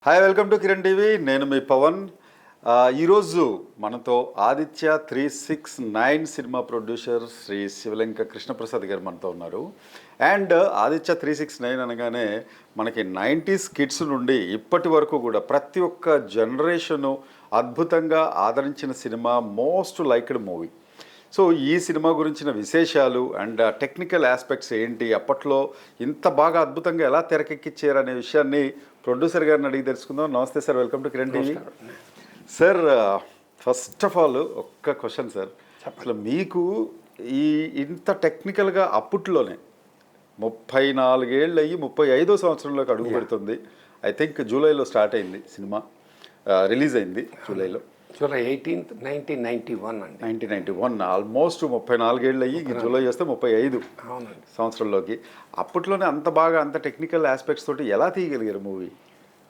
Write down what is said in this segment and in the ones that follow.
Hi, welcome to Kiran TV. నేను మీ పవన్. ఈరోజు మనతో ఆదిత్య 369 సినిమా ప్రొడ్యూసర్ శ్రీ శివలంక కృష్ణప్రసాద్ గారు మనతో ఉన్నారు. అండ్ ఆదిత్య 369 అనగానే మనకి 90s కిడ్స్ నుండి ఇప్పటి వరకు కూడా ప్రతి ఒక్క జనరేషను అద్భుతంగా ఆదరించిన cinema, most liked movie. So ఈ సినిమా గురించిన విశేషాలు అండ్ టెక్నికల్ ఆస్పెక్ట్స్ ఏంటి, అప్పట్లో ఇంత బాగా అద్భుతంగా ఎలా తెరకెక్కించారు అనే విషయాన్ని ప్రొడ్యూసర్ గారిని అడిగి తెలుసుకుందాం. నమస్తే sir, welcome to Kiran TV. Sir, first of all ఒక్క క్వశ్చన్ సార్, అసలు మీకు ఈ ఇంత టెక్నికల్గా అప్పట్లోనే 34 ఏళ్ళు అయ్యి 35వ సంవత్సరంలోకి అడుగు పెడుతుంది. ఐ థింక్ జూలైలో స్టార్ట్ అయింది సినిమా, రిలీజ్ అయింది జూలైలో, జూలై 18, 1991 అండి. 1991. ఆల్మోస్ట్ 34 ఏళ్ళు అయ్యి జూలై వస్తే 35 సంవత్సరంలోకి. అప్పట్లోనే అంత బాగా అంత టెక్నికల్ ఆస్పెక్ట్స్ తోటి ఎలా తీయగలిగారు మూవీ?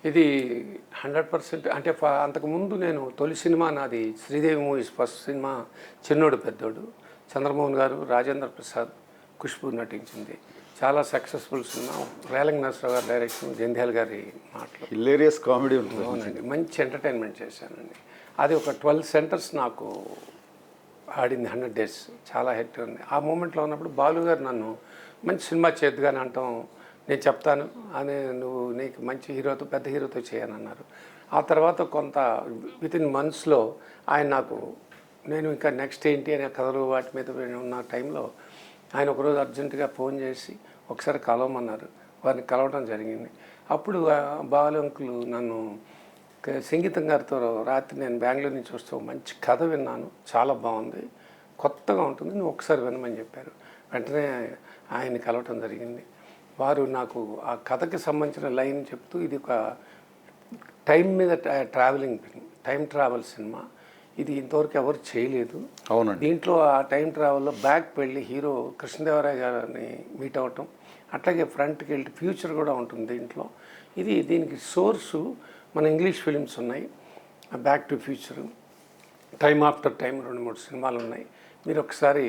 ఇది 100% అంటే అంతకుముందు నేను తొలి సినిమా నాది శ్రీదేవి మూవీస్ ఫస్ట్ సినిమా చిన్నోడు పెద్దోడు. చంద్రమోహన్ గారు, రాజేంద్ర ప్రసాద్, ఖుష్బూ నటించింది. చాలా సక్సెస్ఫుల్ సినిమా. రేలంగ్ నరసరావు గారి డైరెక్షన్, జంధ్యాల గారి మాటలు, హిలేరియస్ కామెడీ ఉంటుంది. అవునండి, మంచి ఎంటర్టైన్మెంట్ చేశానండి. అది ఒక 12 సెంటర్స్ నాకు ఆడింది, 100 days. చాలా హిట్ ఉంది. ఆ మూమెంట్లో ఉన్నప్పుడు బాలు గారు నన్ను మంచి సినిమా చేద్దుగాని అంటాం, నేను చెప్తాను అని, నువ్వు నీకు మంచి హీరోతో, పెద్ద హీరోతో చేయనన్నారు. ఆ తర్వాత కొంత వితిన్ మంత్స్లో ఆయన నాకు, నేను ఇంకా నెక్స్ట్ ఏంటి అనే కథలు వాటి మీద ఉన్న టైంలో ఆయన ఒకరోజు అర్జెంటుగా ఫోన్ చేసి ఒకసారి కలవమన్నారు. వారిని కలవడం జరిగింది. అప్పుడు బాలు అంకులు నన్ను సంగీతం గారితో రాత్రి నేను బెంగళూరు నుంచి వస్తూ మంచి కథ విన్నాను, చాలా బాగుంది, కొత్తగా ఉంటుంది, నువ్వు ఒకసారి వినమని చెప్పారు. వెంటనే ఆయన్ని కలవటం జరిగింది. వారు నాకు ఆ కథకి సంబంధించిన లైన్ చెప్తూ, ఇది ఒక టైం మీద ట్రావెలింగ్, టైం ట్రావెల్ సినిమా, ఇది ఇంతవరకు ఎవరు చేయలేదు. అవునండి. దీంట్లో ఆ టైం ట్రావెల్లో బ్యాక్ వెళ్ళి హీరో కృష్ణదేవరాయ గారిని మీట్ అవ్వటం, అట్లాగే ఫ్రంట్కి వెళ్ళి ఫ్యూచర్ కూడా ఉంటుంది దీంట్లో. దీనికి సోర్సు మన ఇంగ్లీష్ ఫిలిమ్స్ ఉన్నాయి, back to future, time after time, 2-3 సినిమాలు ఉన్నాయి. మీరు ఒకసారి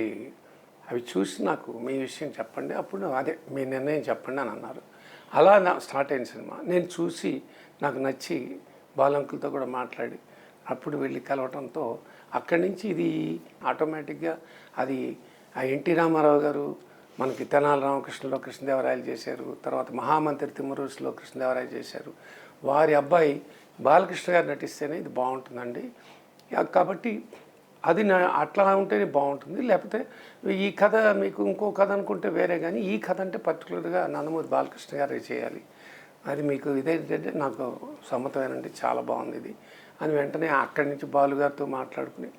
అవి చూసి నాకు మీ విషయం చెప్పండి, అప్పుడు అదే మీ నిర్ణయం చెప్పండి అని అన్నారు. అలా స్టార్ట్ అయిన సినిమా. నేను చూసి నాకు నచ్చి బాలంకులతో కూడా మాట్లాడి అప్పుడు వెళ్ళి కలవటంతో అక్కడి నుంచి ఇది ఆటోమేటిక్గా అది ఎన్టీ రామారావు గారు మనకి తెనాలి రామకృష్ణలో కృష్ణదేవరాయలు చేశారు, తర్వాత మహామంత్రి తిమ్మరూసులో కృష్ణదేవరాయలు చేశారు. వారి అబ్బాయి బాలకృష్ణ గారు నటిస్తేనే ఇది బాగుంటుందండి. కాబట్టి అది అట్లా ఉంటేనే బాగుంటుంది, లేకపోతే ఈ కథ మీకు ఇంకో కథ అనుకుంటే వేరే, కానీ ఈ కథ అంటే పర్టికులర్గా నందమూరి బాలకృష్ణ గారే చేయాలి, అది మీకు ఇదేంటంటే నాకు సమ్మతమేనండి, చాలా బాగుంది ఇది అని వెంటనే అక్కడి నుంచి బాలుగారితో మాట్లాడుకుని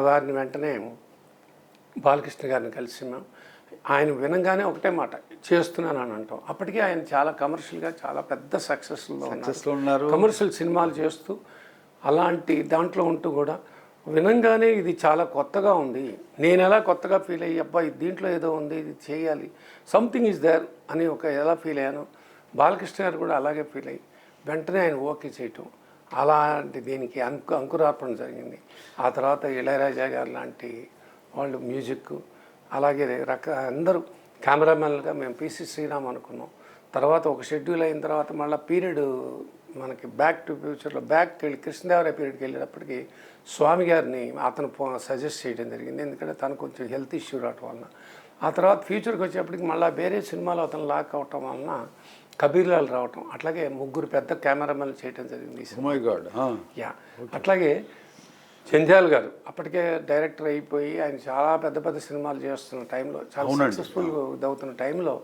వారిని వెంటనే బాలకృష్ణ గారిని కలిసి మేము, ఆయన వినంగానే ఒకటే మాట, చేస్తున్నాను అని అంటాం. అప్పటికే ఆయన చాలా కమర్షియల్గా చాలా పెద్ద సక్సెస్లో ఉన్నారు, కమర్షియల్ సినిమాలు చేస్తూ అలాంటి దాంట్లో ఉంటూ కూడా వినంగానే ఇది చాలా కొత్తగా ఉంది, నేను ఎలా కొత్తగా ఫీల్ అయ్యి అబ్బాయి దీంట్లో ఏదో ఉంది, ఇది చేయాలి, సంథింగ్ ఈజ్ దేర్ అని ఎలా ఫీల్ అయ్యాను, బాలకృష్ణ గారు కూడా అలాగే ఫీల్ అయ్యి వెంటనే ఆయన ఓకే చేయటం, అలాంటి దీనికి అంకురార్పణ జరిగింది. ఆ తర్వాత ఇళయరాజా గారు లాంటి వాళ్ళు మ్యూజిక్, అలాగే అందరూ కెమెరామెన్లుగా మేము పిసి శ్రీరామ్ అనుకున్నాం. తర్వాత ఒక షెడ్యూల్ అయిన తర్వాత మళ్ళీ పీరియడ్ మనకి బ్యాక్ టు ఫ్యూచర్లో బ్యాక్కి వెళ్ళి కృష్ణదేవరాయ పీరియడ్కి వెళ్ళేటప్పటికి స్వామి గారిని అతను సజెస్ట్ చేయడం జరిగింది, ఎందుకంటే తను కొంచెం హెల్త్ ఇష్యూ రావటం వలన. ఆ తర్వాత ఫ్యూచర్కి వచ్చేప్పటికి మళ్ళీ వేరే సినిమాలో అతను లాక్ అవటం వలన కబీర్లాల్ రావటం, అట్లాగే 3 పెద్ద కెమెరామెన్లు చేయడం జరిగింది. యా, అట్లాగే జంధ్యాల గారు అప్పటికే డైరెక్టర్ అయిపోయి ఆయన చాలా పెద్ద పెద్ద సినిమాలు చేస్తున్న టైంలో, చాలా సక్సెస్ఫుల్ అవుతున్న టైంలో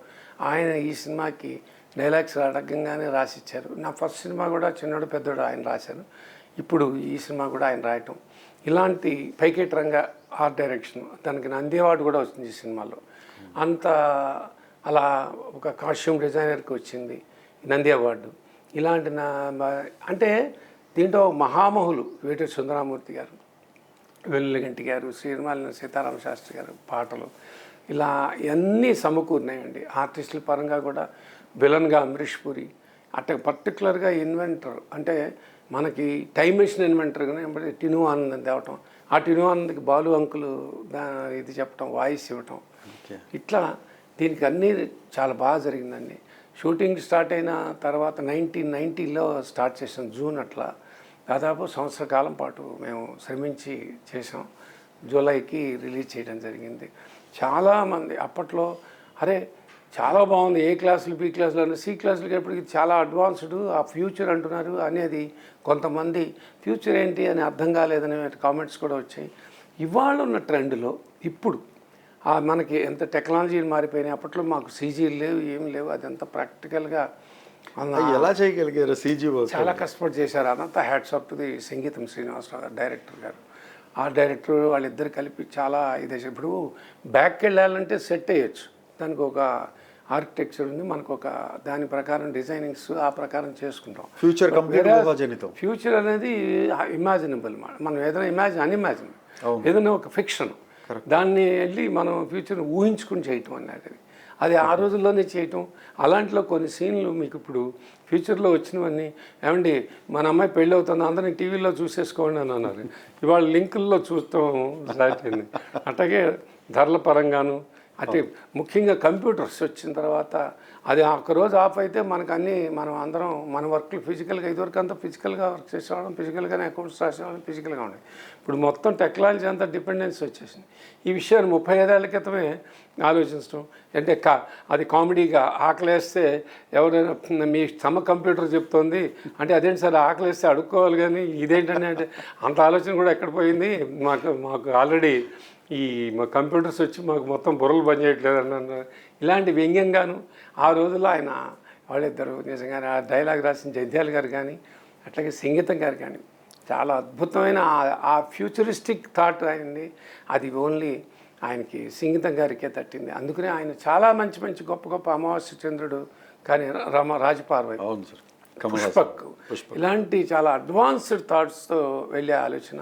ఆయన ఈ సినిమాకి డైలాగ్స్ అడగంగానే రాసిచ్చారు. నా ఫస్ట్ సినిమా కూడా చిన్నోడు పెద్దోడు ఆయన రాశారు, ఇప్పుడు ఈ సినిమా కూడా ఆయన రాయటం, ఇలాంటి పైకేట్ రంగా ఆర్ట్ డైరెక్షన్, దానికి నంది అవార్డు కూడా వచ్చింది ఈ సినిమాలో. అంత అలా ఒక కాస్ట్యూమ్ డిజైనర్కి వచ్చింది నంది అవార్డు. ఇలాంటి అంటే దీంట్లో మహామహులు వేటూరి సుందరమూర్తి గారు, వెల్లుగంటి గారు, శ్రీమాలిని సీతారామ శాస్త్రి గారు పాటలు, ఇలా అన్నీ సమకూరినాయండి. ఆర్టిస్టుల పరంగా కూడా విలన్గా అమరీష్ పూరి, అట్ట పర్టికులర్గా ఇన్వెంటర్, అంటే మనకి టైం మెషిన్ ఇన్వెంటర్ కానీ టిను ఆనందం తేవటం, ఆ టిను ఆనంద్కి బాలు అంకులు ఇది చెప్పటం, వాయిస్ ఇవ్వటం, ఇట్లా దీనికి అన్నీ చాలా బాగా జరిగిందండి. షూటింగ్ స్టార్ట్ అయిన తర్వాత 1990లో స్టార్ట్ చేసాం, జూన్ అట్లా. దాదాపు సంవత్సర కాలం పాటు మేము శ్రమించి చేసాం. జూలైకి రిలీజ్ చేయడం జరిగింది. చాలామంది అప్పట్లో అరే చాలా బాగుంది, ఏ క్లాసులు బి క్లాసులు అని, సి క్లాసులకి ఎప్పటికి చాలా అడ్వాన్స్డ్, ఆ ఫ్యూచర్ అంటున్నారు అనేది. కొంతమంది ఫ్యూచర్ ఏంటి అని అర్థం కాలేదనే కామెంట్స్ కూడా వచ్చాయి. ఇవాళ ఉన్న ట్రెండ్లో ఇప్పుడు మనకి ఎంత టెక్నాలజీలు మారిపోయినాయి. అప్పట్లో మాకు సీజీలు లేవు, ఏం లేవు, అదంతా ప్రాక్టికల్గా ఎలా చేయగలిగారు? సీజీ చాలా కష్టపడి చేశారు. అదంతా హ్యాట్స్ ఆఫ్ టు ది సంగీతం శ్రీనివాసరావు గారు, డైరెక్టర్ గారు. ఆ డైరెక్టర్ వాళ్ళిద్దరు కలిపి చాలా ఇదే. ఇప్పుడు బ్యాక్కి వెళ్ళాలంటే సెట్ అయ్యొచ్చు, దానికి ఒక ఆర్కిటెక్చర్ ఉంది, మనకు ఒక దాని ప్రకారం డిజైనింగ్స్ ఆ ప్రకారం చేసుకుంటాం. ఫ్యూచర్ ఫ్యూచర్ అనేది ఇమాజినబుల్. మనం ఏదైనా అన్ఇమాజినబుల్, ఏదైనా ఒక ఫిక్షన్, దాన్ని వెళ్ళి మనం ఫ్యూచర్ ఊహించుకుని చేయటం అన్నది. అది ఆ రోజుల్లోనే చేయటం. అలాంటిలో కొన్ని సీన్లు మీకు ఇప్పుడు ఫ్యూచర్లో వచ్చినవన్నీ, ఏమండి మన అమ్మాయి పెళ్ళి అవుతుంది, అందరినీ టీవీలో చూసేసుకోండి అని అన్నారు. ఇవాళ లింకుల్లో చూస్తాం స్టార్ట్ అయింది. అట్లాగే ధరల పరంగాను, అంటే ముఖ్యంగా కంప్యూటర్స్ వచ్చిన తర్వాత అది ఒక్కరోజు ఆఫ్ అయితే మనకు అన్నీ మనం అందరం మన వర్క్లు ఫిజికల్గా, ఇదివరకు అంతా ఫిజికల్గా వర్క్ చేసేవాళ్ళం, ఫిజికల్గానే అకౌంట్స్ రాసేవాళ్ళం, ఫిజికల్గా ఉండే. ఇప్పుడు మొత్తం టెక్నాలజీ అంతా డిపెండెన్స్ వచ్చేసింది. ఈ విషయాన్ని 35 ఏళ్ల క్రితమే ఆలోచించడం అంటే అది కామెడీగా, ఆకలేస్తే ఎవరైనా మీ తమ కంప్యూటర్ చెప్తోంది అంటే అదేంటి సార్ ఆకలేస్తే అడుక్కోవాలి కానీ ఇదేంటని అంటే అంత ఆలోచన కూడా ఎక్కడ పోయింది. మాకు ఆల్రెడీ ఈ మా కంప్యూటర్స్ వచ్చి మాకు మొత్తం బుర్రలు పనిచేయట్లేదు అన్న ఇలాంటి వ్యంగ్యంగాను. ఆ రోజుల్లో ఆయన వాళ్ళిద్దరు నిజంగానే ఆ డైలాగ్ రాసిన జంధ్యాల గారు కానీ, అట్లాగే సంగీతం గారు కానీ చాలా అద్భుతమైన ఆ ఫ్యూచరిస్టిక్ థాట్ ఆయన్ని, అది ఓన్లీ ఆయనకి సంగీతం గారికే తట్టింది. అందుకనే ఆయన చాలా మంచి మంచి గొప్ప గొప్ప అమావాస్య చంద్రుడు కానీ, రాజపార్వతి, పుష్పక్, ఇలాంటి చాలా అడ్వాన్స్డ్ థాట్స్తో వెళ్ళే ఆలోచన.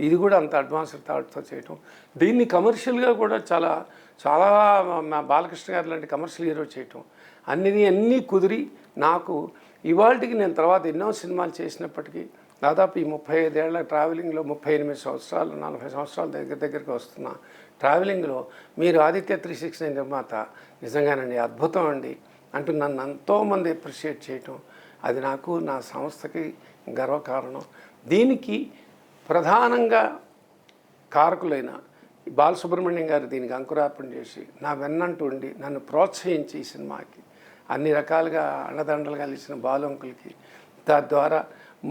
ఇది కూడా అంత అడ్వాన్స్డ్ థాట్తో చేయటం. దీన్ని కమర్షియల్గా కూడా చాలా చాలా మా బాలకృష్ణ గారు లాంటి కమర్షియల్ హీరో చేయటం అన్నీ కుదిరి నాకు ఇవాళకి నేను తర్వాత ఎన్నో సినిమాలు చేసినప్పటికీ దాదాపు ఈ 35 ఏళ్ల ట్రావెలింగ్లో 38 సంవత్సరాలు 40 సంవత్సరాల దగ్గరికి వస్తున్న ట్రావెలింగ్లో మీరు ఆదిత్య 369 నిర్మాత నిజంగానండి అద్భుతం అండి అంటూ నన్ను ఎంతోమంది అప్రిషియేట్ చేయటం, అది నాకు నా సంస్థకి గర్వకారణం. దీనికి ప్రధానంగా కారకులైన బాలసుబ్రహ్మణ్యం గారు దీనికి అంకురార్పణ చేసి నా వెన్నంటూ ఉండి నన్ను ప్రోత్సహించి ఈ సినిమాకి అన్ని రకాలుగా అండదండలుగా ఇచ్చిన బాలు అంకుల్కి, తద్వారా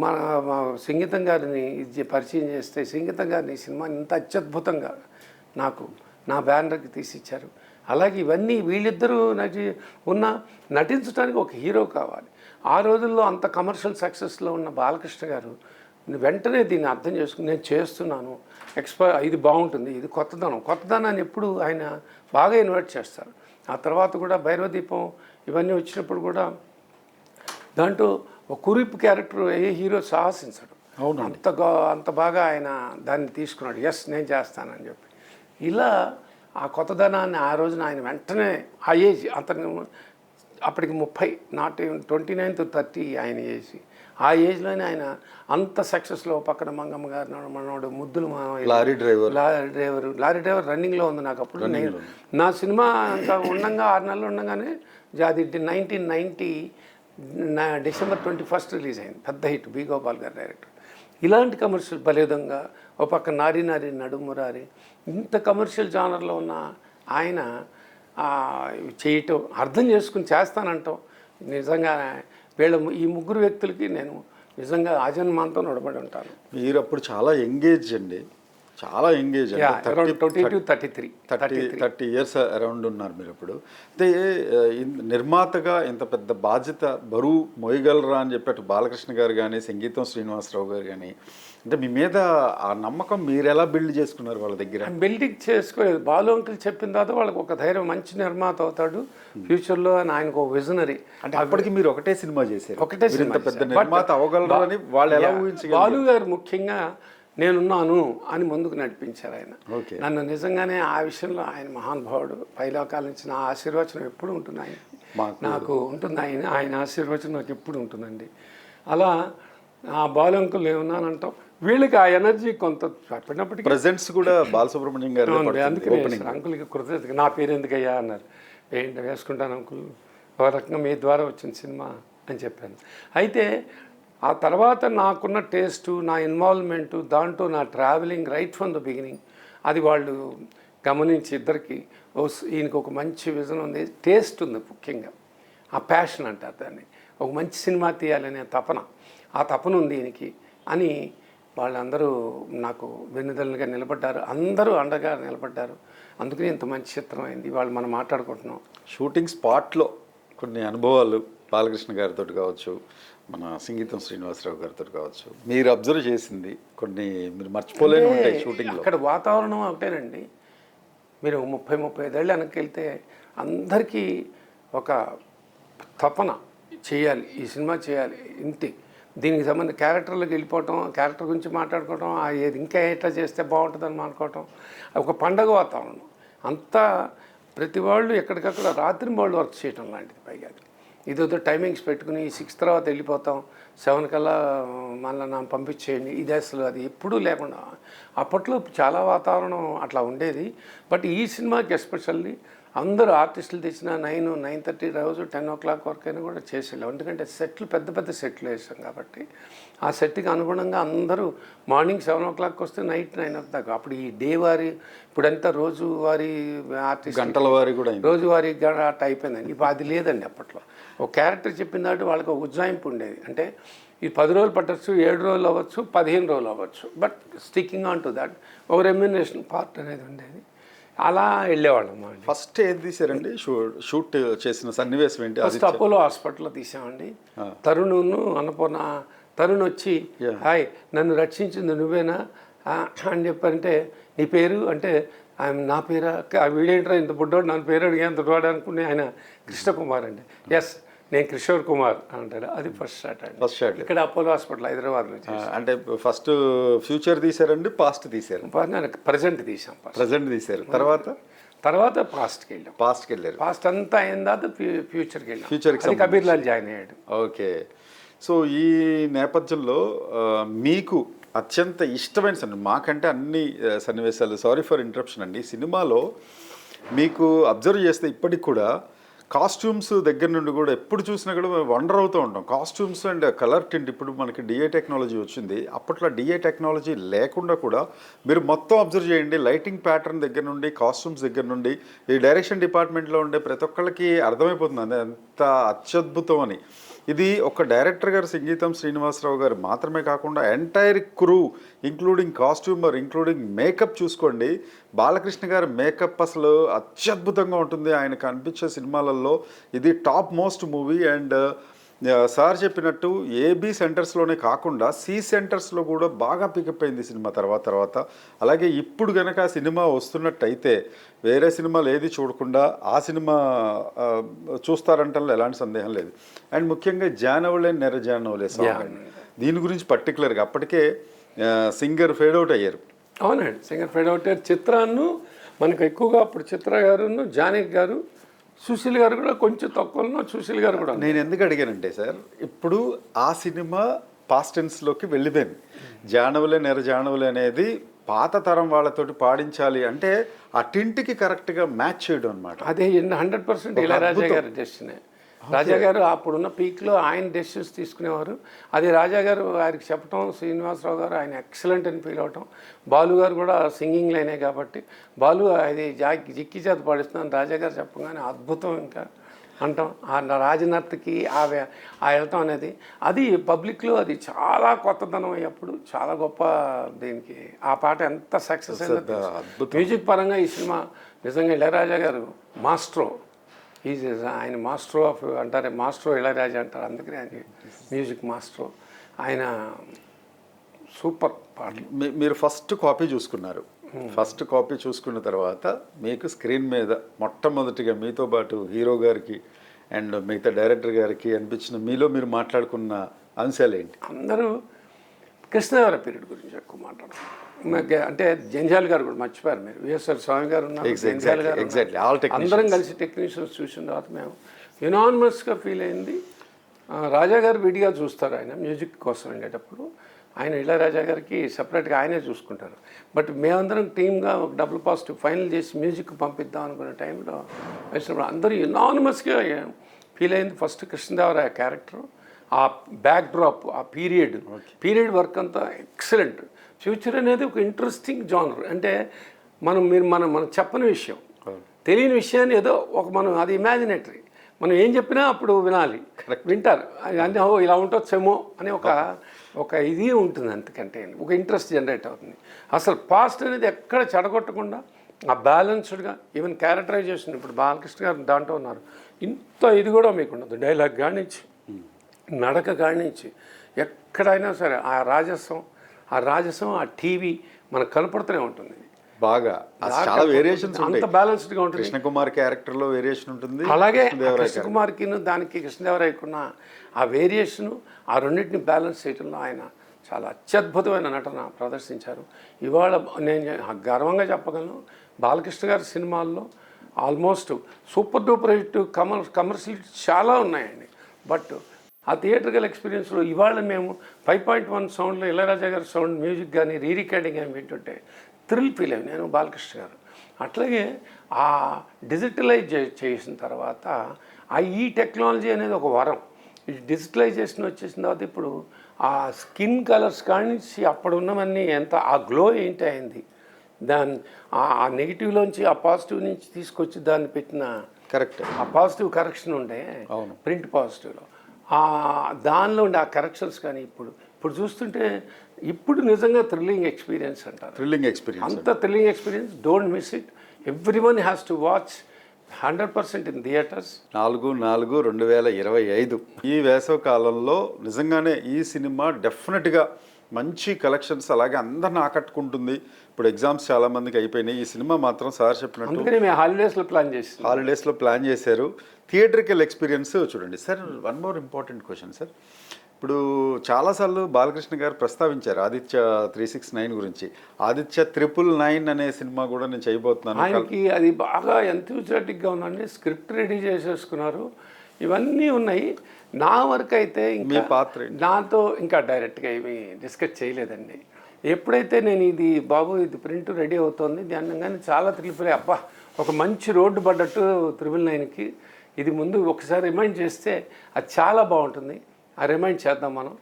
మా సంగీతం గారిని పరిచయం చేస్తే సంగీతం గారిని ఈ సినిమాని ఇంత అత్యద్భుతంగా నాకు నా బ్యానర్కి తీసిచ్చారు. అలాగే ఇవన్నీ వీళ్ళిద్దరూ నటించడానికి ఒక హీరో కావాలి. ఆ రోజుల్లో అంత కమర్షియల్ సక్సెస్లో ఉన్న బాలకృష్ణ గారు వెంటనే దీన్ని అర్థం చేసుకుని నేను చేస్తున్నాను, ఇది బాగుంటుంది, ఇది కొత్తదనాన్ని ఎప్పుడు ఆయన బాగా ఇన్వైట్ చేస్తారు. ఆ తర్వాత కూడా భైరవదీపం ఇవన్నీ వచ్చినప్పుడు కూడా దాంట్లో ఒక కురిప్ క్యారెక్టర్ ఏ హీరో సాహసించడు. అంత బాగా ఆయన దాన్ని తీసుకున్నాడు. ఎస్ నేను చేస్తానని చెప్పి ఇలా ఆ కొత్తదనాన్ని ఆ రోజున ఆయన వెంటనే ఆ ఏజ్ అతను అప్పటికి 30 నాట్ 29 to 30 ఆయన ఏజ్. ఆ ఏజ్లోనే ఆయన అంత సక్సెస్లో పక్కన మంగమ్మ గారు మనోడు ముద్దులు లారీ డ్రైవర్ రన్నింగ్లో ఉంది నాకు అప్పుడు. నా సినిమా ఇంకా ఉండగా 6 నెలలు ఉండగానే అది 1990 December 21 రిలీజ్ అయింది. పెద్ద హిట్, బి గోపాల్ గారు డైరెక్టర్. ఇలాంటి కమర్షియల్ బలేదంగా ఒక పక్క నారీ నడుమురారి ఇంత కమర్షియల్ జానర్లో ఉన్న ఆయన చేయటం, అర్థం చేసుకుని చేస్తానంటాం. నిజంగా ఈ ముగ్గురు వ్యక్తులకి నేను నిజంగా ఆజన్మాంతో నిలబడి ఉంటాను. మీరు అప్పుడు చాలా ఎంగేజ్ అండి, చాలా ఎంగేజ్. 30 years అరౌండ్ ఉన్నారు మీరు అప్పుడు. అయితే నిర్మాతగా ఇంత పెద్ద బాధ్యత బరువు మోయగలరా అని చెప్పి బాలకృష్ణ గారు కానీ సంగీతం శ్రీనివాసరావు గారు కానీ అంటే మీ మీద ఆ నమ్మకం మీరు ఎలా బిల్డ్ చేసుకున్నారు వాళ్ళ దగ్గర? బిల్డింగ్ చేసుకోలేదు. బాలు అంకుల్ చెప్పిన తర్వాత వాళ్ళకి ఒక ధైర్యం, మంచి నిర్మాత అవుతాడు ఫ్యూచర్లో అని ఆయనకు ఒక విజనరీ. అంటే అప్పటికి మీరు ఒకటే సినిమా చేశారు, ఒకటే పెద్ద నిర్మాత అవ్వగలరు అని వాళ్ళు ఎలా ఊహించగలరు? బాలు గారు ముఖ్యంగా నేనున్నాను అని ముందుకు నడిపించారు ఆయన నన్ను. నిజంగానే ఆ విషయంలో ఆయన మహానుభావుడు. పైలోకాల నుంచి నా ఆశీర్వచనం ఎప్పుడు ఉంటుంది ఆయన నాకు ఉంటుంది. ఆయన ఆశీర్వచనం నాకు ఎప్పుడు ఉంటుందండి. అలా ఆ బాలు అంకుల్ ఏమన్నానంటాం, వీళ్ళకి ఆ ఎనర్జీ కొంత చెప్పినప్పటికీ ప్రెజెంట్స్ కూడా బాలసుబ్రహ్మణ్యం గారు అందుకే అంకుల్కి కృతజ్ఞత. నా పేరు ఎందుకయ్యా అన్నారు. ఏంటి వేసుకుంటాను అంకుల్ ఒక రకంగా మీ ద్వారా వచ్చిన సినిమా అని చెప్పాను. అయితే ఆ తర్వాత నాకున్న టేస్టు, నా ఇన్వాల్వ్మెంటు, దాంట్లో నా travelling right from the beginning, అది వాళ్ళు గమనించి ఇద్దరికి ఈయనకి ఒక మంచి విజన్ ఉంది, టేస్ట్ ఉంది, ముఖ్యంగా ఆ ప్యాషన్ అంటారు దాన్ని, ఒక మంచి సినిమా తీయాలనే తపన, ఆ తపన ఉంది ఈయనకి అని వాళ్ళందరూ నాకు వెన్నుదన్నులుగా నిలబడ్డారు, అందరూ అండగా నిలబడ్డారు. అందుకని ఇంత మంచి చిత్రం అయింది. వాళ్ళు మనం మాట్లాడుకుంటున్నాం. షూటింగ్ స్పాట్లో కొన్ని అనుభవాలు బాలకృష్ణ గారితో కావచ్చు, మన సంగీతం శ్రీనివాసరావు గారితో కావచ్చు, మీరు అబ్జర్వ్ చేసింది కొన్ని మీరు మర్చిపోలేని ఉంటాయి షూటింగ్లో. అక్కడ వాతావరణం ఒకటేనండి. మీరు 30-35 ఏళ్ళు వెనక్కి వెళ్తే అందరికీ ఒక తపన, చేయాలి ఈ సినిమా చేయాలి, ఇంతే, దీనికి సంబంధించిన క్యారెక్టర్లోకి వెళ్ళిపోవటం, క్యారెక్టర్ గురించి మాట్లాడుకోవటం, ఏది ఇంకా ఎట్లా చేస్తే బాగుంటుందని మాట్లాడుకోవటం, ఒక పండగ వాతావరణం అంతా. ప్రతి వాళ్ళు ఎక్కడికక్కడ రాత్రి వాళ్ళు వర్క్ చేయటం లాంటిది. పైగా ఇదేదో టైమింగ్స్ పెట్టుకుని 6 తర్వాత వెళ్ళిపోతాం, 7 కల్లా మళ్ళీ నా పంపించేయండి, ఇది అసలు అది ఎప్పుడూ లేకుండా. అప్పట్లో చాలా వాతావరణం అట్లా ఉండేది. బట్ ఈ సినిమాకి ఎస్పెషల్లీ అందరూ ఆర్టిస్టులు తెచ్చిన 9-9:30 రోజు 10 o'clock వరకు అయినా కూడా చేసేళ్ళాం. ఎందుకంటే సెట్లు పెద్ద పెద్ద సెట్లు వేసాం కాబట్టి ఆ సెట్కి అనుగుణంగా అందరూ మార్నింగ్ 7 o'clock వస్తే నైట్ 9 దాకా. అప్పుడు ఈ డే వారి, ఇప్పుడంతా రోజువారీ ఆర్టిస్ట్ గంటల వారి కూడా రోజువారీ అట్లా అయిపోయిందండి. ఇప్పుడు అది లేదండి. అప్పట్లో ఒక క్యారెక్టర్ చెప్పిన దాటి వాళ్ళకి ఒక ఉజ్జాయింపు ఉండేది. అంటే ఈ 10 రోజులు పట్టచ్చు, 7 రోజులు అవ్వచ్చు, 15 రోజులు అవ్వచ్చు, but sticking on to that ఒక రెమ్యునరేషన్ పార్ట్ అనేది ఉండేది. అలా వెళ్ళేవాళ్ళం. ఫస్ట్ ఏది తీసారండి? షూట్ చేసిన సన్నివేశం ఏంటి? ఫస్ట్ అపోలో హాస్పిటల్లో తీసామండి. తరుణ్ను అన్నపూర్ణ, తరుణ్ వచ్చి హాయ్ నన్ను రక్షించింది నువ్వేనా అని చెప్పంటే, నీ పేరు అంటే నా పేరు వీడేంట్రా ఇంత బుడ్డోడు నన్ను పేరు అడిగా అంత వాడు అనుకుని ఆయన కృష్ణకుమార్ అండి. ఎస్ నేను కిషోర్ కుమార్ అంటారు. అది ఫస్ట్ షాట్ అండి. ఫస్ట్ షాట్ ఇక్కడ అపోలో హాస్పిటల్ హైదరాబాద్లో. అంటే ఫస్ట్ ఫ్యూచర్ తీసారండి, పాస్ట్ తీసారు? ప్రజెంట్ తీసాం. ప్రజెంట్ తీసారు, తర్వాత పాస్ట్కి వెళ్ళాం. పాస్ట్కి వెళ్ళారు. పాస్ట్ అంతా అయిన తర్వాత ఫ్యూచర్కి వెళ్ళాం. ఫ్యూచర్కి కబీర్ లాల్ జాయిన్ అయ్యాడు. ఓకే. సో ఈ నేపథ్యంలో మీకు అత్యంత ఇష్టమైన సన్నివేశం, మాకంటే అన్ని సన్నివేశాలు, సారీ ఫర్ ఇంటరప్షన్ అండి, సినిమాలో మీకు అబ్జర్వ్ చేస్తే ఇప్పటికి కూడా కాస్ట్యూమ్స్ దగ్గర నుండి కూడా ఎప్పుడు చూసినా కూడా వండర్ అవుతూ ఉంటాం. కాస్ట్యూమ్స్ అండ్ కలర్ టింట్, ఇప్పుడు మనకి డిఏ టెక్నాలజీ వచ్చింది, అప్పట్లో డిఏ టెక్నాలజీ లేకుండా కూడా మీరు మొత్తం అబ్జర్వ్ చేయండి, లైటింగ్ ప్యాటర్న్ దగ్గర నుండి, కాస్ట్యూమ్స్ దగ్గర నుండి, ఈ డైరెక్షన్ డిపార్ట్మెంట్లో ఉండే ప్రతి ఒక్కళ్ళకి అర్థమైపోతుంది అది ఎంత అత్యద్భుతం అని. ఇది ఒక డైరెక్టర్ గారు సంగీతం శ్రీనివాసరావు గారు మాత్రమే కాకుండా entire crew including costumer, including makeup చూసుకోండి. బాలకృష్ణ గారి మేకప్ అసలు అత్యద్భుతంగా ఉంటుంది. ఆయనకు అనిపించే సినిమాలలో ఇది top most movie. And sir చెప్పినట్టు ఏబీ సెంటర్స్లోనే కాకుండా సి సెంటర్స్లో కూడా బాగా పికప్ అయింది సినిమా తర్వాత. అలాగే ఇప్పుడు కనుక ఆ సినిమా వస్తున్నట్టయితే వేరే సినిమాలు ఏది చూడకుండా ఆ సినిమా చూస్తారంటలో ఎలాంటి సందేహం లేదు. అండ్ ముఖ్యంగా జానవలే నెర జానవలే సాంగ్, దీని గురించి పర్టికులర్గా అప్పటికే సింగర్ ఫేడ్ అవుట్ అయ్యారు. అవునండి, సింగర్ ఫేడ్ అవుట్ అయ్యారు. చిత్రాన్ని మనకు ఎక్కువగా అప్పుడు చిత్ర గారును, జానకి గారు, సుశీల్ గారు కూడా కొంచెం తక్కువలో, సుశీల్ గారు కూడా. నేను ఎందుకు అడిగానంటే సార్, ఇప్పుడు ఆ సినిమా పాస్ట్ టెన్స్లోకి వెళ్ళిపోయింది. జానవులే నెర జానవులే అనేది పాత తరం వాళ్ళతోటి పాడించాలి అంటే ఆ టింట్కి కరెక్ట్గా మ్యాచ్ చేయడం అనమాట. అదే 100% ఇళయరాజా గారి డెస్టినీ. రాజా గారు అప్పుడున్న పీక్లో ఆయన డెసిషన్స్ తీసుకునేవారు. అది రాజా గారు ఆయనకి చెప్పడం, శ్రీనివాసరావు గారు ఆయన ఎక్సలెంట్ అని ఫీల్ అవటం, బాలు గారు కూడా సింగింగ్ లైనే కాబట్టి బాలు అది జిక్కి చేత పాడిస్తున్నాను రాజా గారు చెప్పగానే అద్భుతం ఇంకా అంటాం. ఆ రాజనర్తకి ఆ వెళ్ళటం అనేది అది పబ్లిక్లో అది చాలా కొత్తదనం అయ్యప్పుడు చాలా గొప్ప. దీనికి ఆ పాట ఎంత సక్సెస్ అయిందో మ్యూజిక్ పరంగా ఈ సినిమా నిజంగా ఇళయరాజా గారు మాస్ట్రో, ఈజ్ ఆయన మాస్ట్రో ఆఫ్ అంటారే, మాస్ట్రో ఇళయరాజా అంటారు, అందుకని ఆయన మ్యూజిక్ మాస్ట్రో. ఆయన సూపర్ పాటలు. మీరు ఫస్ట్ కాపీ చూసుకున్నారు. ఫస్ట్ కాపీ చూసుకున్న తర్వాత మీకు స్క్రీన్ మీద మొట్టమొదటిగా మీతో పాటు హీరో గారికి అండ్ మిగతా డైరెక్టర్ గారికి అనిపించిన మీలో మీరు మాట్లాడుకున్న అంశాలు ఏంటి? అందరూ కృష్ణదేవర పీరియడ్ గురించి ఎక్కువ మాట్లాడుతున్నారు. అంటే జంజాల్ గారు కూడా మర్చిపోయారు మీరు, విఎస్ఆర్ స్వామి గారు ఉన్నారు, జంజాల్ గారు, అందరం కలిసి టెక్నీషియన్స్ చూసిన తర్వాత మేము యునానిమస్గా ఫీల్ అయింది. రాజా గారు విడిగా చూస్తారు, ఆయన మ్యూజిక్ కోసం వెళ్ళేటప్పుడు ఆయన ఇళయరాజా గారికి సపరేట్గా ఆయనే చూసుకుంటారు. బట్ మేమందరం టీమ్గా ఒక డబుల్ పాజిటివ్ ఫైనల్ చేసి మ్యూజిక్ పంపిద్దాం అనుకునే టైంలో వచ్చినప్పుడు అందరూ యునానిమస్గా ఫీల్ అయింది ఫస్ట్ కృష్ణదేవరాయ క్యారెక్టర్, ఆ బ్యాక్ డ్రాప్, ఆ పీరియడ్ వర్క్ అంతా ఎక్సలెంట్. ఫ్యూచర్ అనేది ఒక ఇంట్రెస్టింగ్ జానర్. అంటే మనం చెప్పని విషయం, తెలియని విషయాన్ని ఏదో ఒక మనం అది ఇమాజినేటరీ, మనం ఏం చెప్పినా అప్పుడు వినాలి, వింటారు. అంటే ఓ ఇలా ఉండొచ్చేమో అని ఒక ఇది ఉంటుంది, అంతకంటే ఒక ఇంట్రెస్ట్ జనరేట్ అవుతుంది. అసలు పాస్ట్ అనేది ఎక్కడ చెడగొట్టకుండా ఆ బ్యాలెన్స్డ్గా, ఈవెన్ క్యారెక్టరైజేషన్ ఇప్పుడు బాలకృష్ణ గారు దాంట్లో ఉన్నారు, ఇంత ఇది కూడా మీకు ఉండదు. డైలాగ్ కానించి, నడక కానించి, ఎక్కడైనా సరే ఆ రాజసం ఆ టీవీ మనకు కనపడుతూనే ఉంటుంది. బాగా చాలా వేరియేషన్స్ అంత బ్యాలెన్స్డ్గా ఉంటుంది. కృష్ణకుమార్ క్యారెక్టర్లో వేరియేషన్ ఉంటుంది, అలాగే కృష్ణకుమార్కి దానికి కృష్ణదేవరాయకున్న ఆ వేరియేషను, ఆ రెండింటిని బ్యాలెన్స్ చేయడంలో ఆయన చాలా అత్యద్భుతమైన నటన ప్రదర్శించారు. ఇవాళ నేను గర్వంగా చెప్పగలను, బాలకృష్ణ గారి సినిమాల్లో almost super duper hit commercial చాలా ఉన్నాయండి. బట్ ఆ థియేటర్కల్ ఎక్స్పీరియన్స్లో ఇవాళ మేము 5.1 సౌండ్లో ఇళయరాజా గారి సౌండ్ మ్యూజిక్ కానీ రీరికార్డింగ్ కానీ వింటుంటే థ్రిల్ ఫీల్ అయ్యి నేను, బాలకృష్ణ గారు. అట్లాగే ఆ డిజిటలైజ్ చేసిన తర్వాత ఈ టెక్నాలజీ అనేది ఒక వరం. ఈ డిజిటలైజేషన్ వచ్చేసిన తర్వాత ఇప్పుడు ఆ స్కిన్ కలర్స్ కానీ అప్పుడు ఉన్నవన్నీ ఎంత ఆ గ్లో ఏంటి అయింది, దాని ఆ నెగిటివ్లోంచి ఆ పాజిటివ్ నుంచి తీసుకొచ్చి దాన్ని పెట్టిన కరెక్ట్ ఆ పాజిటివ్ కరెక్షన్ ఉండే ప్రింట్ పాజిటివ్లో దానిలో ఉండే ఆ కరెక్షన్స్ కానీ ఇప్పుడు చూస్తుంటే ఇప్పుడు నిజంగా థ్రిల్లింగ్ ఎక్స్పీరియన్స్ అంటారు. అంత thrilling experience, don't miss it. Everyone has to watch 100% in theatres. 4/4/2025 ఈ వేసవ కాలంలో నిజంగానే ఈ సినిమా డెఫినెట్గా మంచి కలెక్షన్స్, అలాగే అందరిని ఆకట్టుకుంటుంది. ఇప్పుడు ఎగ్జామ్స్ చాలా మందికి అయిపోయినాయి. ఈ సినిమా మాత్రం సార్ చెప్పినట్టు అందుకని మేము హాలిడేస్లో ప్లాన్ చేశారు. థియేటర్కల్ ఎక్స్పీరియన్స్ చూడండి. Sir, one more important question sir. ఇప్పుడు చాలాసార్లు బాలకృష్ణ గారు ప్రస్తావించారు ఆదిత్య 369 గురించి. ఆదిత్య 999 అనే సినిమా కూడా నేను చేయబోతున్నాను. ఆయనకి అది బాగా ఎంతూజియాటిక్గా ఉందండి. స్క్రిప్ట్ రెడీ చేసేసుకున్నారు, ఇవన్నీ ఉన్నాయి. నా వరకు అయితే మీ పాత్ర నాతో ఇంకా డైరెక్ట్గా ఏమీ డిస్కస్ చేయలేదండి. ఎప్పుడైతే నేను ఇది ప్రింట్ రెడీ అవుతుంది దాన్ని కానీ చాలా త్రిలిపోయి, అబ్బా ఒక మంచి రోడ్డు పడ్డట్టు 999కి ఇది ముందు ఒకసారి రిమైండ్ చేస్తే అది చాలా బాగుంటుంది, ఆ రిమైండ్ చేద్దాం మనం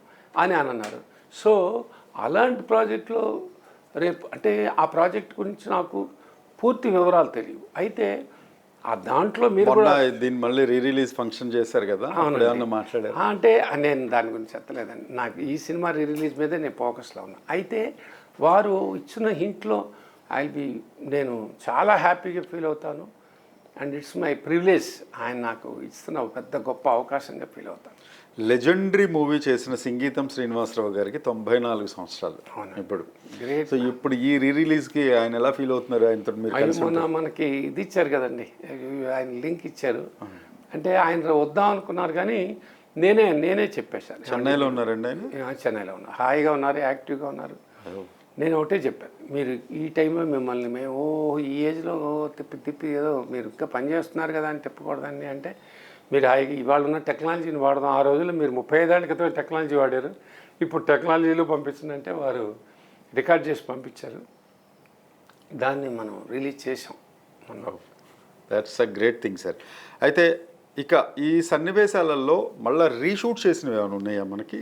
అని అన్నారు. సో అలాంటి ప్రాజెక్ట్లో రేపు అంటే ఆ ప్రాజెక్ట్ గురించి నాకు పూర్తి వివరాలు తెలియవు. అయితే ఆ దాంట్లో మీరు కూడా దీన్ని మళ్ళీ రిలీజ్ ఫంక్షన్ చేశారు కదా, మాట్లాడారు అంటే నేను దాని గురించి చెప్పలేదండి. నాకు ఈ సినిమా రిలీజ్ మీదే నేను ఫోకస్లో ఉన్నా. అయితే వారు ఇచ్చిన హింట్లో నేను చాలా హ్యాపీగా ఫీల్ అవుతాను. అండ్ ఇట్స్ మై ప్రివిలేజ్, ఆయన నాకు ఇస్తున్న ఒక పెద్ద గొప్ప అవకాశంగా ఫీల్ అవుతాను. లెజెండరీ మూవీ చేసిన సింగీతం శ్రీనివాసరావు గారికి 94 సంవత్సరాలు ఇప్పుడు. సో ఇప్పుడు ఈ రిలీజ్కి ఆయన ఎలా ఫీల్ అవుతున్నారు? ఆయనతో మీరు మనకి ఇది ఇచ్చారు కదండి, ఆయన లింక్ ఇచ్చారు. అంటే ఆయన వద్దాం అనుకున్నారు కానీ నేనే చెప్పేశాను. చెన్నైలో ఉన్నారండి ఆయన? చెన్నైలో ఉన్నారు, హాయిగా ఉన్నారు, యాక్టివ్గా ఉన్నారు. నేను ఒకటే చెప్పాను, మీరు ఈ టైంలో మిమ్మల్ని మేము ఈ ఏజ్లో తిప్పి ఏదో మీరు ఇంకా పని చేస్తున్నారు కదా అని తిప్పకూడదండి. అంటే మీరు ఇవాళ ఉన్న టెక్నాలజీని వాడదాం. ఆ రోజుల్లో మీరు 35 ఏళ్ల క్రితం టెక్నాలజీ వాడారు, ఇప్పుడు టెక్నాలజీలో పంపించిందంటే వారు రికార్డ్ చేసి పంపించారు, దాన్ని మనం రిలీజ్ చేసాం. That's a great thing sir. అయితే ఇక ఈ సన్నివేశాలలో మళ్ళీ రీషూట్ చేసినవి ఏమైనా ఉన్నాయా మనకి?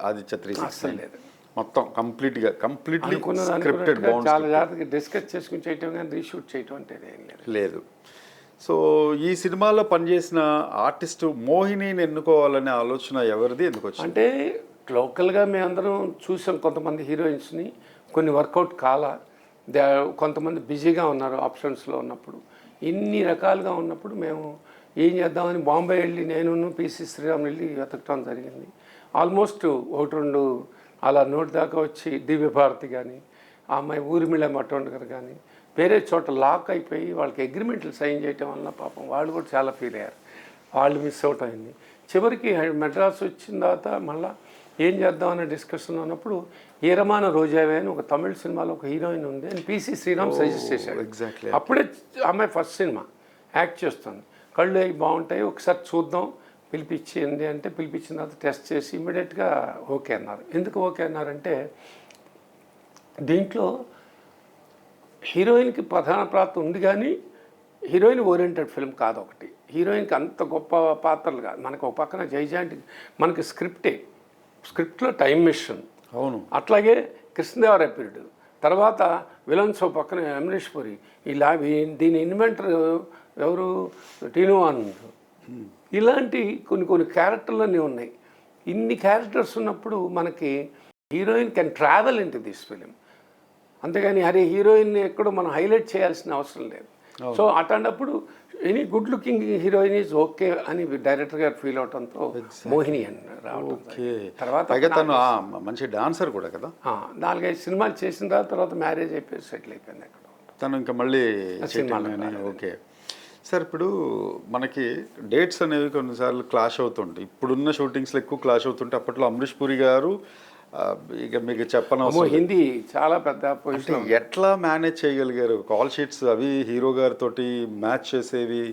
ఆదిత్య 369 లేదు, మొత్తం కంప్లీట్లీ స్క్రిప్టెడ్, చాలా జాగ్రత్తగా డిస్కస్ చేసుకుని చేయటం కానీ రీషూట్ చేయటం అంటే ఏం లేదు. సో ఈ సినిమాలో పనిచేసిన ఆర్టిస్టు మోహినిని ఎన్నుకోవాలనే ఆలోచన ఎవరిది, ఎందుకు వచ్చింది? అంటే లోకల్గా మేమందరం చూసాం కొంతమంది హీరోయిన్స్ని, కొన్ని వర్కౌట్ కొంతమంది బిజీగా ఉన్నారు ఆప్షన్స్లో ఉన్నప్పుడు. ఇన్ని రకాలుగా ఉన్నప్పుడు మేము ఏం చేద్దామని బాంబే వెళ్ళి నేను పిసి శ్రీరామ్ వెళ్ళి వెతకటం జరిగింది. ఆల్మోస్ట్ 1-2 అలా నోటి దాకా వచ్చి దివ్యభారతి కానీ, ఆ అమ్మాయి ఊర్మిళ మట్టోండకర్ కానీ వేరే చోట లాక్ అయిపోయి వాళ్ళకి అగ్రిమెంట్లు సైన్ చేయటం వల్ల పాపం వాళ్ళు కూడా చాలా ఫీల్ అయ్యారు, వాళ్ళు మిస్ అవుట్ అయింది. చివరికి మెడ్రాస్ వచ్చిన తర్వాత మళ్ళీ ఏం చేద్దామనే డిస్కషన్ ఉన్నప్పుడు ఈరమాన రోజావే అని ఒక తమిళ సినిమాలో ఒక హీరోయిన్ ఉంది అని పిసి శ్రీరామ్ సజెస్ట్ చేశాడు. ఎగ్జాక్ట్లీ అప్పుడే అమ్మాయి ఫస్ట్ సినిమా యాక్ట్ చేస్తుంది, కళ్ళు అవి బాగుంటాయి, ఒకసారి చూద్దాం పిలిపించింది అంటే పిలిపించిన తర్వాత టెస్ట్ చేసి ఇమ్మీడియట్గా ఓకే అన్నారు. ఎందుకు ఓకే అన్నారంటే దీంట్లో హీరోయిన్కి ప్రధాన పాత్ర ఉంది కానీ హీరోయిన్ ఓరియంటెడ్ ఫిల్మ్ కాదు ఒకటి. హీరోయిన్కి అంత గొప్ప పాత్రలు కాదు. మనకు ఒక పక్కన జైజాంటి మనకి స్క్రిప్ట్లో టైం మిషన్, అవును, అట్లాగే కృష్ణదేవరాయ పీరియడ్, తర్వాత విలన్స్ ఓ పక్కన అమరీష్ పురి, ఇలా దీని ఇన్వెంటర్ ఎవరు, టీను ఆనంద్. ఇలాంటి కొన్ని క్యారెక్టర్లన్నీ ఉన్నాయి. ఇన్ని క్యారెక్టర్స్ ఉన్నప్పుడు మనకి heroine can travel in to this film. అంతేగాని అరే హీరోయిన్ని ఎక్కడో మనం హైలైట్ చేయాల్సిన అవసరం లేదు. సో అట్లాంటప్పుడు any good looking heroine is okay అని డైరెక్టర్ గారు ఫీల్ అవడంతో మోహిని అని రావడం. తర్వాత తను మంచి డాన్సర్ కూడా కదా. 4-5 సినిమాలు చేసిన తర్వాత మ్యారేజ్ అయిపోయి సెటిల్ అయిపోయింది అక్కడ. తను ఇంకా మళ్ళీ ఓకే సార్. ఇప్పుడు మనకి డేట్స్ అనేవి కొన్నిసార్లు క్లాష్ అవుతుంటాయి. ఇప్పుడున్న షూటింగ్స్లో ఎక్కువ క్లాష్ అవుతుంటే అప్పట్లో అమరీష్ పురి గారు ఇక మీకు చెప్పనవసరం, హిందీ చాలా పెద్ద పొజిషన్. ఎట్లా మేనేజ్ చేయగలిగారు? కాల్ షీట్స్ అవి హీరో గారితో మ్యాచ్ చేసేవి.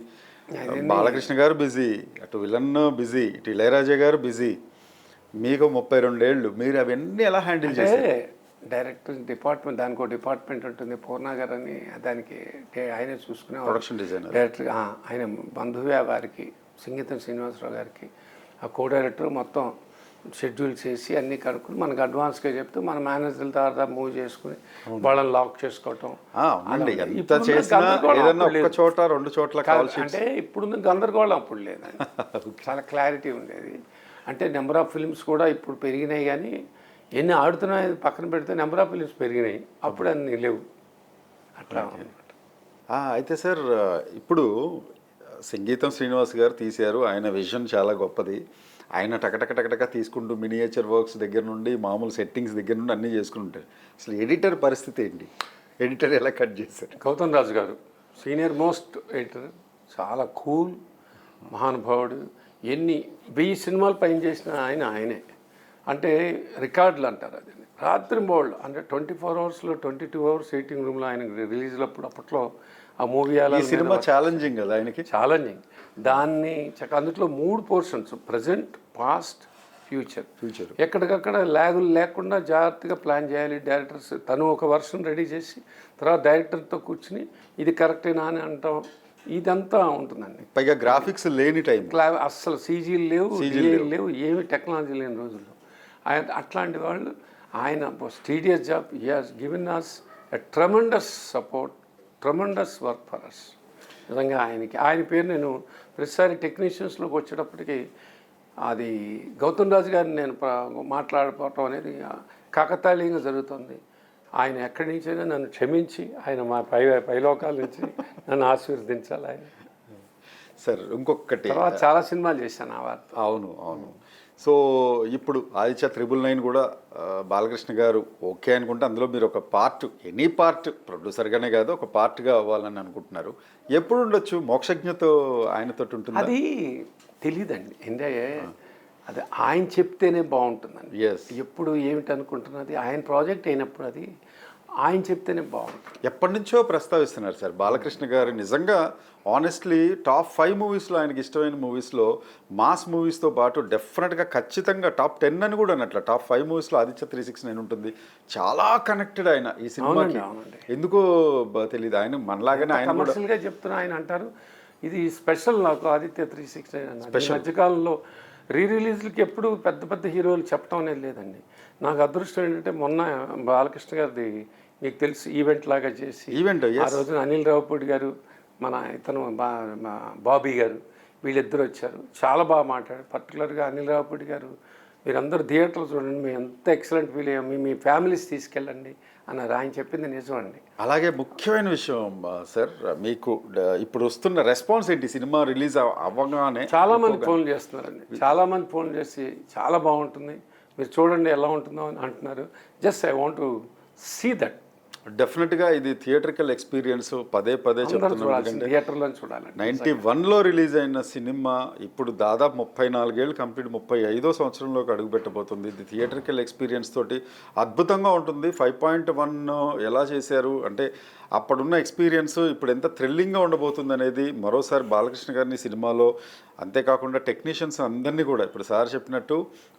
బాలకృష్ణ గారు బిజీ, అటు విలన్ బిజీ, ఇటు ఇళయరాజా గారు బిజీ, మీకు 32 ఏళ్ళు, మీరు అవన్నీ ఎలా హ్యాండిల్ చేశారు? డైరెక్టర్ డిపార్ట్మెంట్, దానికి ఒక డిపార్ట్మెంట్ ఉంటుంది, పూర్ణ గారు అని, దానికి ఆయనే చూసుకునే ప్రొడక్షన్ డిజైనర్. డైరెక్టర్ ఆయన బంధువే వారికి, సింగీతం శ్రీనివాసరావు గారికి ఆ కో డైరెక్టర్ మొత్తం షెడ్యూల్ చేసి అన్నీ కనుక్కుని మనకు అడ్వాన్స్గా చెప్తే మన మేనేజర్ల తర్వాత మూవ్ చేసుకుని వాళ్ళని లాక్ చేసుకోవటం. అంటే ఇప్పుడున్న గందరగోళం అప్పుడు లేదండి. చాలా క్లారిటీ ఉండేది. అంటే నెంబర్ ఆఫ్ ఫిల్మ్స్ కూడా ఇప్పుడు పెరిగినాయి, కానీ ఎన్ని ఆడుతున్నాయి పక్కన పెడితే నెంబర్ ఆఫ్ ఫిల్మ్స్ పెరిగినాయి, అప్పుడు అన్నీ లేవు. అట్లా అయితే సార్ ఇప్పుడు సంగీతం శ్రీనివాస్ గారు తీశారు, ఆయన విజన్ చాలా గొప్పది. ఆయన టకటక తీసుకుంటూ మినియేచర్ వర్క్స్ దగ్గర నుండి మామూలు సెట్టింగ్స్ దగ్గర నుండి అన్నీ చేసుకుని ఉంటారు. అసలు ఎడిటర్ పరిస్థితి ఏంటి? ఎడిటర్ ఎలా కట్ చేశారు? గౌతమ్ రాజు గారు సీనియర్ మోస్ట్ ఎడిటర్, చాలా కూల్ మహానుభావుడు. 1000 సినిమాలు పైన చేసిన ఆయనే. అంటే రికార్డులు అంటారు అది, రాత్రి బోల్డ్ అంటే 24 అవర్స్లో 22 అవర్స్ ఎడిటింగ్ రూమ్లో ఆయన రిలీజ్లప్పుడు అప్పట్లో ఆ మూవీ అలా. సినిమా ఛాలెంజింగ్ కదా ఆయనకి, ఛాలెంజింగ్. దాన్ని అందులో 3 పోర్షన్స్, ప్రజెంట్, పాస్ట్, ఫ్యూచర్. ఎక్కడికక్కడ ల్యాగులు లేకుండా జాగ్రత్తగా ప్లాన్ చేయాలి డైరెక్టర్స్. తను ఒక వర్షన్ రెడీ చేసి తర్వాత డైరెక్టర్తో కూర్చుని ఇది కరెక్టేనా అని అంటాం. ఇదంతా ఉంటుందండి. పైగా గ్రాఫిక్స్ లేని టైం, అస్సలు సీజీలు లేవు, ఏమి టెక్నాలజీ లేని రోజుల్లో అట్లాంటి వాళ్ళు. ఆయన studious job, he has given us a tremendous support, tremendous work for us. నిజంగా ఆయన పేరు నేను ప్రతిసారి టెక్నీషియన్స్లోకి వచ్చేటప్పటికి అది గౌతమ్ రాజు గారిని నేను మాట్లాడుకోవటం అనేది కాకతాళీయంగా జరుగుతుంది. ఆయన ఎక్కడి నుంచైనా నన్ను క్షమించి ఆయన మా పైలోకాల నుంచి నన్ను ఆశీర్వదించాలి ఆయన. సార్ ఇంకొకటి, తర్వాత చాలా సినిమాలు చేశాను ఆ వార్త. అవును. సో ఇప్పుడు ఆదిత్య 999 కూడా బాలకృష్ణ గారు ఓకే అనుకుంటే అందులో మీరు ఒక పార్ట్, ఎనీ పార్ట్, ప్రొడ్యూసర్గానే కాదు ఒక పార్ట్గా అవ్వాలని అనుకుంటున్నారు. ఎప్పుడు ఉండొచ్చు? మోక్షజ్ఞతో ఆయనతో ఉంటుంది అది తెలీదండి. ఏంటంటే అది ఆయన చెప్తేనే బాగుంటుందండి. ఎప్పుడు ఏమిటి అనుకుంటున్నది ఆయన ప్రాజెక్ట్ అయినప్పుడు అది ఆయన చెప్తేనే బాగుంటుంది. ఎప్పటి నుంచో ప్రస్తావిస్తున్నారు సార్ బాలకృష్ణ గారు. నిజంగా ఆనెస్ట్లీ టాప్ 5 మూవీస్లో ఆయనకి ఇష్టమైన మూవీస్లో మాస్ మూవీస్తో పాటు డెఫినెట్గా ఖచ్చితంగా టాప్ 10 అని కూడా అన్నట్ల టాప్ 5 మూవీస్లో ఆదిత్య 369 ఉంటుంది. చాలా కనెక్టెడ్ ఆయన ఈ సినిమాకి. ఎందుకో తెలియదు, ఆయన మనలాగానే ఆయన కమర్షియల్గా చెప్తున్నా. ఆయన అంటారు ఇది స్పెషల్ నాకు ఆదిత్య 369 మధ్యకాలంలో రిలీజ్లకి ఎప్పుడు పెద్ద హీరోలు చెప్పడం అనేది లేదండి. నాకు అదృష్టం ఏంటంటే మొన్న బాలకృష్ణ గారిది మీకు తెలుసు ఈవెంట్ లాగా చేసి, ఆ రోజున అనిల్ రావుపూడి గారు, మన ఇతను బాబీ గారు, వీళ్ళిద్దరు వచ్చారు. చాలా బాగా మాట్లాడారు. పర్టికులర్గా అనిల్ రావుపూడి గారు, మీరందరూ థియేటర్లో చూడండి, మేము ఎంత ఎక్సలెంట్ ఫీల్ అయ్యాం, మీ ఫ్యామిలీస్ తీసుకెళ్ళండి అన్నారు. ఆయన చెప్పింది నిజం అండి. అలాగే ముఖ్యమైన విషయం సార్, మీకు ఇప్పుడు వస్తున్న రెస్పాన్స్ ఏంటి? సినిమా రిలీజ్ అవ్వగానే చాలామంది ఫోన్లు చేస్తున్నారండి. చాలామంది ఫోన్ చేసి చాలా బాగుంటుంది, మీరు చూడండి ఎలా ఉంటుందో అని అంటున్నారు. Just I want to see that. డెఫినెట్గా ఇది థియేట్రికల్ ఎక్స్పీరియన్స్. పదే చెప్తున్నాను, థియేటర్లో చూడాలి. 91లో రిలీజ్ అయిన సినిమా ఇప్పుడు దాదాపు 34 ఏళ్ళు కంప్లీట్, 35వ సంవత్సరంలోకి అడుగుపెట్టబోతుంది. ఇది థియేట్రికల్ ఎక్స్పీరియన్స్ తోటి అద్భుతంగా ఉంటుంది. 5.1 ఎలా చేశారు అంటే అప్పుడున్న ఎక్స్పీరియన్స్ ఇప్పుడు ఎంత థ్రిల్లింగ్గా ఉండబోతుంది అనేది మరోసారి బాలకృష్ణ గారిని సినిమాలో, అంతేకాకుండా టెక్నీషియన్స్ అందరినీ కూడా ఇప్పుడు సార్ చెప్పినట్టు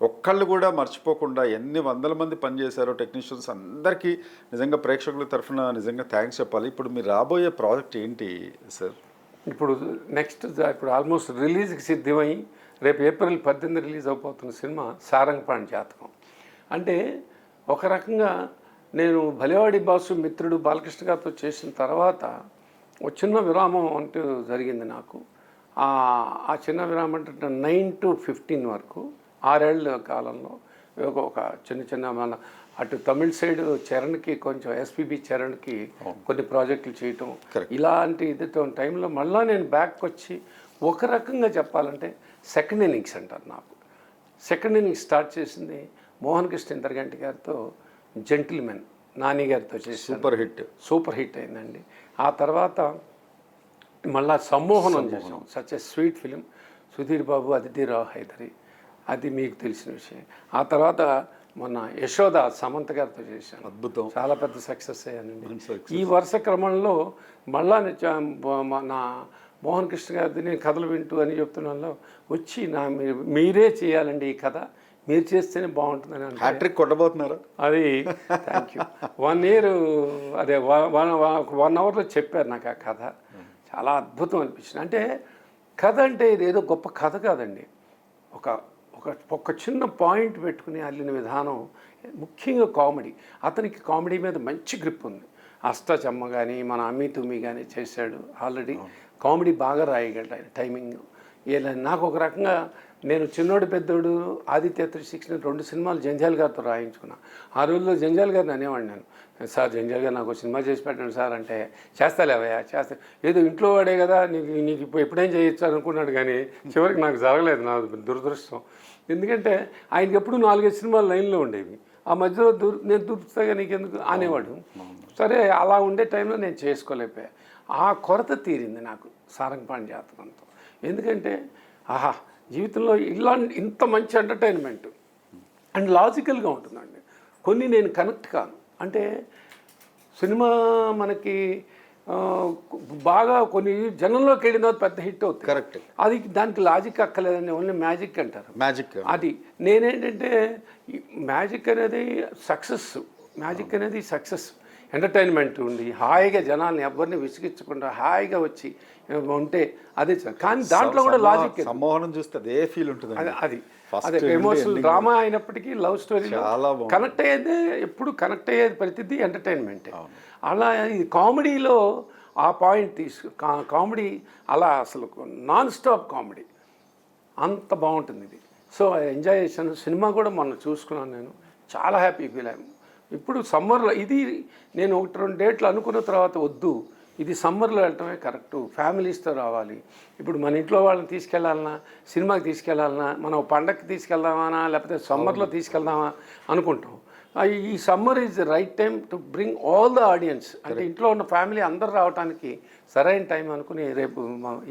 ఒక్కళ్ళు కూడా మర్చిపోకుండా ఎన్ని వందల మంది పనిచేశారో టెక్నీషియన్స్ అందరికీ నిజంగా ప్రేక్షకుల తరఫున నిజంగా థ్యాంక్స్ చెప్పాలి. ఇప్పుడు మీరు రాబోయే ప్రాజెక్ట్ ఏంటి సార్? ఇప్పుడు నెక్స్ట్ ఇప్పుడు ఆల్మోస్ట్ రిలీజ్కి సిద్ధమై రేపు ఏప్రిల్ 18 రిలీజ్ అవబోతున్న సినిమా సారంగపాణి జాతకం. అంటే ఒక రకంగా నేను భలేవాడి బాసు మిత్రుడు బాలకృష్ణ గారితో చేసిన తర్వాత ఒక చిన్న విరామం అంటూ జరిగింది నాకు. ఆ చిన్న విరామం అంటే 9 to 15 వరకు 6 ఏళ్ళ కాలంలో ఒక చిన్న మన అటు తమిళ సైడ్ చరణ్కి కొంచెం ఎస్పీబీ చరణ్కి కొన్ని ప్రాజెక్టులు చేయటం ఇలాంటి ఇదితో టైంలో మళ్ళీ నేను బ్యాక్ వచ్చి ఒక రకంగా చెప్పాలంటే సెకండ్ ఇన్నింగ్స్ అంటారు నాకు. సెకండ్ ఇన్నింగ్స్ స్టార్ట్ చేసింది మోహన్ కృష్ణ ఇందర్గంటి గారితో జెంటిల్మెన్ నాని గారితో చేసి సూపర్ హిట్ అయిందండి. ఆ తర్వాత మళ్ళా సమ్మోహనం చేసాం, such a sweet film, Sudheer Babu Aditi Rao Hydari, అది మీకు తెలిసిన విషయం. ఆ తర్వాత మొన్న యశోద సమంత గారితో చేశాను, అద్భుతం, చాలా పెద్ద సక్సెస్ అయ్యానండి. ఈ వరుస క్రమంలో మళ్ళా నా మోహన్ కృష్ణ గారిది నేను కథలు వింటూ అని చెప్తున్నాలో వచ్చి మీరే చేయాలండి ఈ కథ, మీరు చేస్తేనే బాగుంటుందని హ్యాట్రిక్ కొట్టబోతున్నారు. అది థ్యాంక్ యూ. 1 year అదే 1 hourలో చెప్పారు నాకు ఆ కథ. చాలా అద్భుతం అనిపించింది. అంటే కథ అంటే ఇది ఏదో గొప్ప కథ కాదండి, ఒక చిన్న పాయింట్ పెట్టుకుని అల్లిన విధానం, ముఖ్యంగా కామెడీ. అతనికి కామెడీ మీద మంచి గ్రిప్ ఉంది. అష్టాచమ్మ కానీ మన అమ్మి తుమ్మి కానీ చేశాడు ఆల్రెడీ. కామెడీ బాగా రాయగలడు ఆయన, టైమింగ్. ఇలా నాకు ఒక రకంగా నేను చిన్నోడు పెద్దోడు ఆదిత్య 360 2 సినిమాలు జంజాల్ గారితో రాయించుకున్నా. ఆ రోజుల్లో జంజాల్ గారిని అనేవాడు నేను, సార్ జంజాల్ గారు నాకు సినిమా చేసి పెట్టండి సార్ అంటే, చేస్తాలేవయ్యా చేస్తా, ఏదో ఇంట్లో వాడే కదా నీకు ఎప్పుడేం చేయొచ్చు అనుకున్నాడు. కానీ చివరికి నాకు జరగలేదు, నా దురదృష్టం. ఎందుకంటే ఆయనకి ఎప్పుడు 4-5 సినిమాలు లైన్లో ఉండేవి. ఆ మధ్యలో నేను దూరుతాగా నీకెందుకు అనేవాడు. సరే అలా ఉండే టైంలో నేను చేసుకోలేకపోయా. ఆ కొరత తీరింది నాకు సారంగపాణి జాతకంతో. ఎందుకంటే ఆహా, జీవితంలో ఇంత మంచి ఎంటర్టైన్మెంట్ అండ్ లాజికల్గా ఉంటుందండి. కొన్ని నేను కనెక్ట్ కాను, అంటే సినిమా మనకి బాగా కొన్ని జనంలోకి వెళ్ళిన తర్వాత పెద్ద హిట్ అవుతుంది, కరెక్ట్. అది దానికి లాజిక్ అక్కర్లేదండి, ఓన్లీ మ్యాజిక్ అంటారు. మ్యాజిక్ అది నేనేంటంటే మ్యాజిక్ అనేది సక్సెస్ ఎంటర్టైన్మెంట్ ఉంది, హాయిగా జనాల్ని ఎవరిని విసిగించకుండా హాయిగా వచ్చి ఉంటే అదే. కానీ దాంట్లో కూడా లాజిక్, సమ్మోహనం చూస్తే అదే ఫీల్ ఉంటుంది. అది అదే ఎమోషనల్ డ్రామా అయినప్పటికీ లవ్ స్టోరీ కనెక్ట్ అయ్యేది, ఎప్పుడు కనెక్ట్ అయ్యేది ప్రతిదీ ఎంటర్టైన్మెంటే. అలా ఇది కామెడీలో ఆ పాయింట్ కామెడీ అలా అసలు నాన్ స్టాప్ కామెడీ, అంత బాగుంటుంది ఇది. సో ఎంజాయ్ చేశాను. సినిమా కూడా మొన్న చూసుకున్నాను, నేను చాలా హ్యాపీ ఫీల్ అయ్యాను. ఇప్పుడు సమ్మర్లో ఇది నేను 1-2 డేట్లు అనుకున్న తర్వాత వద్దు, ఇది సమ్మర్లో వెళ్ళటమే కరెక్టు, ఫ్యామిలీస్తో రావాలి. ఇప్పుడు మన ఇంట్లో వాళ్ళని తీసుకెళ్లాలన్నా, సినిమాకి తీసుకెళ్లాలన్నా, మనం పండగకి తీసుకెళ్దామా లేకపోతే సమ్మర్లో తీసుకెళ్దామా అనుకుంటాం. ఈ summer is the right time to bring all the audience. అంటే ఇంట్లో ఉన్న ఫ్యామిలీ అందరు రావడానికి సరైన టైం అనుకుని రేపు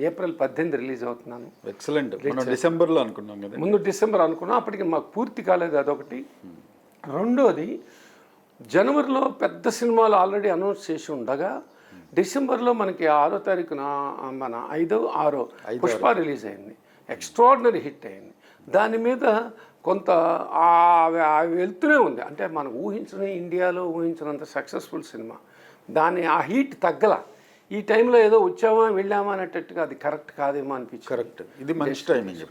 ఏప్రిల్ 18 రిలీజ్ అవుతున్నాను. ఎక్సలెంట్. డిసెంబర్లో అనుకున్నాం కదా, ముందు డిసెంబర్ అనుకున్నాం, అప్పటికి మాకు పూర్తి కాలేదు, అదొకటి. రెండోది జనవరిలో పెద్ద సినిమాలు ఆల్రెడీ అనౌన్స్ చేసి ఉండగా డిసెంబర్లో మనకి 6వ తారీఖున మన 5వ 6వ పుష్ప రిలీజ్ అయింది, ఎక్స్ట్రాడినరీ హిట్ అయింది. దాని మీద కొంత వెళ్తూనే ఉంది, అంటే మనం ఇండియాలో ఊహించినంత సక్సెస్ఫుల్ సినిమా. ఆ హీట్ తగ్గల. ఈ టైంలో ఏదో వచ్చామా వెళ్ళామా అనేటట్టుగా అది కరెక్ట్ కాదేమో అనిపించింది. కరెక్ట్, ఇది మంచి టైమింగ్.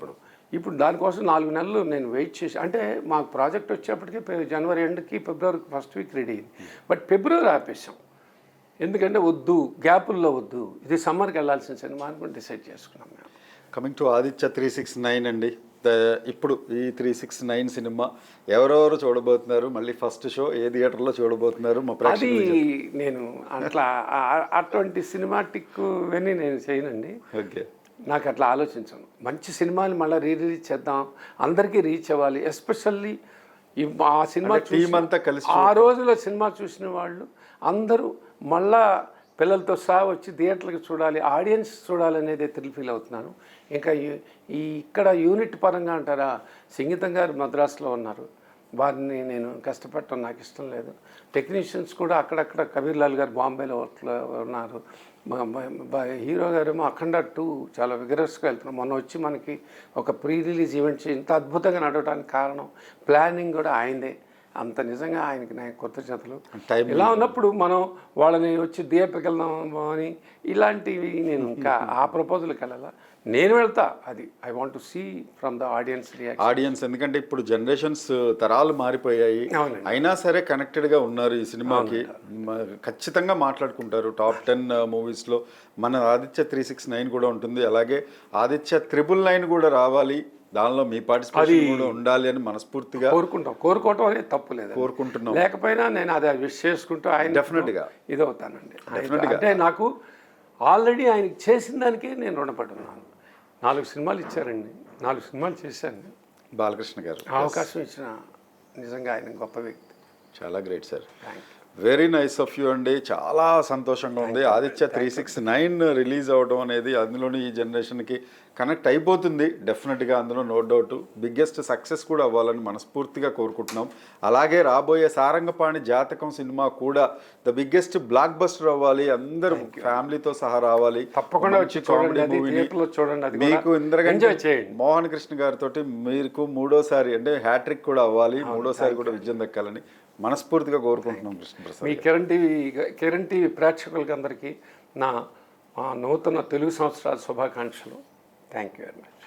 ఇప్పుడు దానికోసం 4 నెలలు నేను వెయిట్ చేసి, అంటే మాకు ప్రాజెక్ట్ వచ్చేప్పటికీ జనవరి ఎండ్కి ఫిబ్రవరి ఫస్ట్ వీక్ రెడీ అయింది. బట్ ఫిబ్రవరి ఆపేసాం, ఎందుకంటే వద్దు, గ్యాపుల్లో వద్దు, ఇది సమ్మర్కి వెళ్ళాల్సిన సినిమా అనుకుని డిసైడ్ చేసుకున్నాం మేము. కమింగ్ టు ఆదిత్య 369 అండి. ఇప్పుడు ఈ 369 సినిమా ఎవరెవరు చూడబోతున్నారు, మళ్ళీ ఫస్ట్ షో ఏ థియేటర్లో చూడబోతున్నారు? అది నేను అట్లా అటువంటి సినిమాటిక్ ఇవన్నీ నేను చేయనండి. ఓకే, నాకు అట్లా ఆలోచించాను. మంచి సినిమాలు మళ్ళీ రిలీజ్ చేద్దాం, అందరికీ రీచ్ అవ్వాలి. ఎస్పెషల్లీ ఆ సినిమా టీమ్ అంతా కలిసి ఆ రోజులో సినిమా చూసిన వాళ్ళు అందరూ మళ్ళా పిల్లలతో సహా వచ్చి థియేటర్కి చూడాలి, ఆడియన్స్ చూడాలనేది థ్రిల్ ఫీల్ అవుతున్నాను. ఇంకా ఇక్కడ యూనిట్ పరంగా అంటారా, సంగీతం గారు మద్రాసులో ఉన్నారు, వారిని నేను కష్టపడటం నాకు ఇష్టం లేదు. టెక్నీషియన్స్ కూడా అక్కడక్కడ కబీర్ లాల్ గారు బాంబేలో ఉన్నారు. హీరో గారేమో అఖండ 2 చాలా విగరస్గా వెళ్తున్నాం. మొన్న వచ్చి మనకి ఒక ప్రీ రిలీజ్ ఈవెంట్ ఇంత అద్భుతంగా నడవడానికి కారణం ప్లానింగ్ కూడా ఆయనదే. అంత నిజంగా ఆయనకి నా కృతజ్ఞతలు. టైం ఇలా ఉన్నప్పుడు మనం వాళ్ళని వచ్చి థియేటర్కి వెళ్దాం అని ఇలాంటివి నేను ఇంకా ఆ ప్రపోజల్కి వెళ్ళాలా, నేను వెళ్తా. అది I want to see from the audience reaction. Audience ఎందుకంటే ఇప్పుడు జనరేషన్స్ తరాలు మారిపోయాయి, అవునండి. అయినా సరే కనెక్టెడ్గా ఉన్నారు ఈ సినిమాకి. ఖచ్చితంగా మాట్లాడుకుంటారు. టాప్ 10 మూవీస్లో మన ఆదిత్య 369 కూడా ఉంటుంది, అలాగే ఆదిత్య 999 కూడా రావాలి, దానిలో మీ పార్టిసిపేషన్ కూడా ఉండాలి అని మనస్ఫూర్తిగా కోరుకోవటం అనేది తప్పు లేదు, కోరుకుంటున్నాం. లేకపోయినా నేను అది విష్ చేసుకుంటూ ఆయన డెఫినెట్గా ఇదవుతానండి. డెఫినెట్గా అంటే నాకు ఆల్రెడీ ఆయనకి చేసిన దానికే నేను రుణపడి ఉన్నాను. 4 సినిమాలు ఇచ్చారండి, 4 సినిమాలు చేశాను. బాలకృష్ణ గారు అవకాశం ఇచ్చిన నిజంగా ఆయన గొప్ప వ్యక్తి. చాలా great sir. Thank you. Very nice of you అండి, చాలా సంతోషంగా ఉంది. ఆదిత్య 369 రిలీజ్ అవ్వడం అనేది అందులోని ఈ జనరేషన్కి కనెక్ట్ అయిపోతుంది డెఫినెట్గా, అందులో నో డౌట్. బిగ్గెస్ట్ సక్సెస్ కూడా అవ్వాలని మనస్ఫూర్తిగా కోరుకుంటున్నాం. అలాగే రాబోయే సారంగపాణి జాతకం సినిమా కూడా ద బిగ్గెస్ట్ బ్లాక్ బస్టర్ అవ్వాలి, అందరూ ఫ్యామిలీతో సహా రావాలి. తప్పకుండా వచ్చి చూడండి, అది థియేటర్లో చూడండి. అది మీకు ఇంద్రగంటి ఎంజాయ్ చేయండి. మోహన్ కృష్ణ గారితో మీకు 3వసారి అంటే హ్యాట్రిక్ కూడా అవ్వాలి, 3వసారి కూడా విజయం దక్కాలని మనస్ఫూర్తిగా కోరుకుంటున్నాం కృష్ణ ప్రసాద్. మీ కిరణ్ టీవీ ప్రేక్షకులకి అందరికీ నా నూతన తెలుగు సంవత్సరాల శుభాకాంక్షలు. Thank you very much.